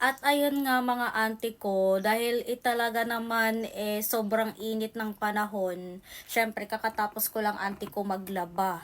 At ayun nga mga auntie ko, dahil talaga naman sobrang init ng panahon, syempre kakatapos ko lang auntie ko maglaba.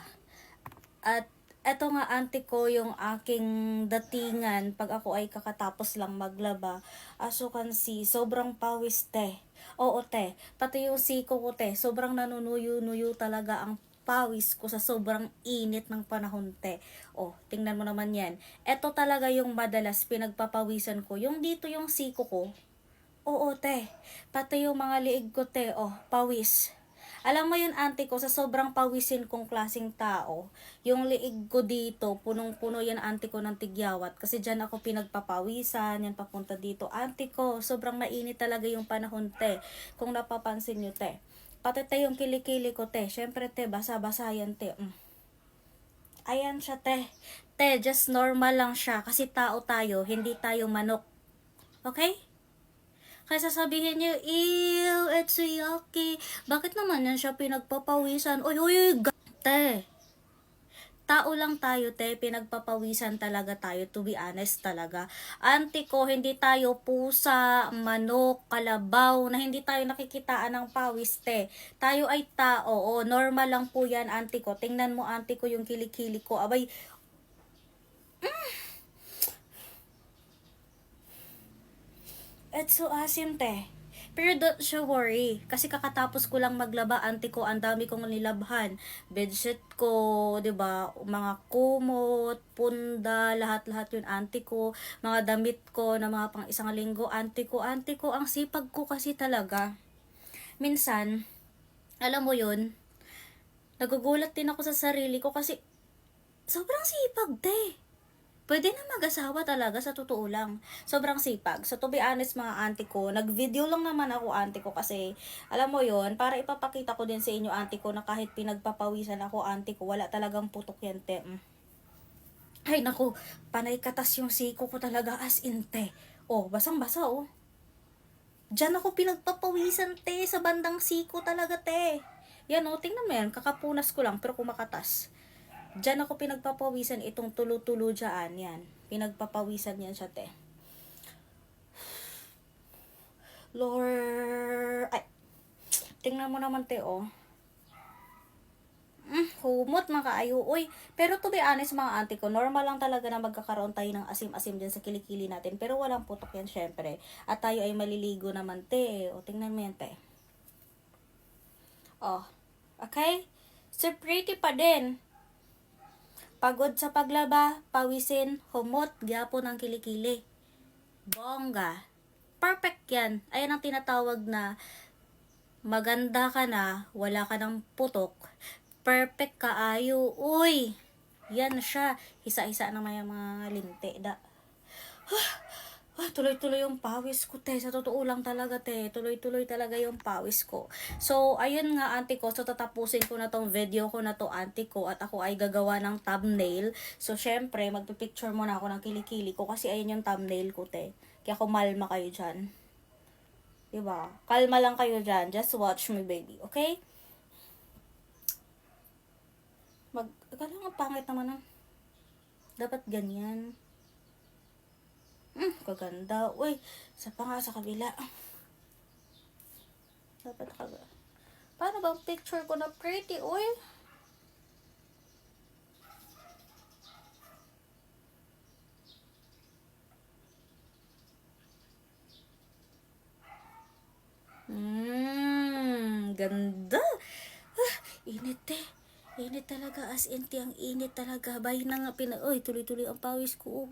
At eto nga auntie ko yung aking datingan pag ako ay kakatapos lang maglaba. As you can see, sobrang pawis te. Oo te, pati yung siko ko te, sobrang nanunuyo-nuyo talaga ang pawis ko sa sobrang init ng panahon te. Oh, tingnan mo naman yan. Eto talaga yung madalas pinagpapawisan ko. Yung dito yung siko ko. Oo te, pati yung mga liig ko te, oh, pawis. Alam mo yun auntie ko, sa sobrang pawisin kong klaseng tao, yung liig ko dito, punong-puno yan auntie ko ng tigyawat. Kasi dyan ako pinagpapawisan, yan papunta dito. Auntie ko, sobrang mainit talaga yung panahon te. Kung napapansin nyo te. Pati te yung kilikili ko te. Syempre te, basa-basa yan te. Ayan siya te. Te, just normal lang siya. Kasi tao tayo, hindi tayo manok. Okay? Kaya sasabihin niyo, ew, it's so yucky. Bakit naman yan siya pinagpapawisan? Oy, oy, oy, te. Tao lang tayo, te. Pinagpapawisan talaga tayo, to be honest talaga. Auntie ko, hindi tayo pusa, manok, kalabaw, na hindi tayo nakikitaan ng pawis, te. Tayo ay tao. O, normal lang po yan, auntie ko. Tingnan mo, auntie ko, yung kilikili ko. Abay, it's so asim, te. Pero don't you worry. Kasi kakatapos ko lang maglaba, auntie ko, ang dami kong nilabhan. Bedsheet ko, 'di ba? Mga kumot, punda, lahat-lahat yun, auntie ko. Mga damit ko na mga pang isang linggo, auntie ko, ang sipag ko kasi talaga. Minsan, alam mo yun, nagugulat din ako sa sarili ko kasi sobrang sipag, te. Pwede na mag-asawa talaga sa totoo lang. Sobrang sipag. So to be honest mga auntie ko, nag-video lang naman ako auntie ko kasi alam mo yon para ipapakita ko din sa inyo auntie ko na kahit pinagpapawisan ako auntie ko, wala talagang putok yan te. Ay naku, panay katas yung siko ko talaga as in te. Oh, basang-basa oh. Diyan ako pinagpapawisan te, sa bandang siko talaga te. Yan oh, tingnan mo yan, kakapunas ko lang pero kumakatas. Diyan ako pinagpapawisan itong tulo-tulo dyan, yan. Pinagpapawisan yan siya, te. Lord, ay, tingnan mo naman, te, oh. Humot mga kaayo. Uy, pero to be honest mga auntie ko, normal lang talaga na magkakaroon tayo ng asim-asim dyan sa kilikili natin. Pero walang putok yan, syempre. At tayo ay maliligo naman, te. O, tingnan mo yan, te. Oh, okay? So, pretty pa din. Pagod sa paglaba, pawisin, humot, gyapon ang kilikili. Bongga. Perfect yan. Ayan ang tinatawag na maganda ka na, wala ka ng putok. Perfect ka ayo. Uy! Yan siya. Hisa-hisa na may mga linte. Tuloy-tuloy yung pawis ko, te. Sa totoo lang talaga, te. Tuloy-tuloy talaga yung pawis ko. So, ayun nga, auntie ko. So, tatapusin ko na tong video ko na to, auntie ko. At ako ay gagawa ng thumbnail. So, syempre, magpipicture muna ako ng kilikili ko. Kasi ayun yung thumbnail ko, te. Kaya kumalma kayo dyan. Diba? Kalma lang kayo dyan. Just watch me, baby. Okay? Akala nga pangit naman ah. Dapat ganyan. Kaganda. Uy, sa pa nga sa kabila. Dapat kaga. Paano bang picture ko na pretty? Uy. Ganda. Init eh. Init talaga as in ang init talaga. Bahay na nga Uy, tuloy-tuloy ang pawis ko.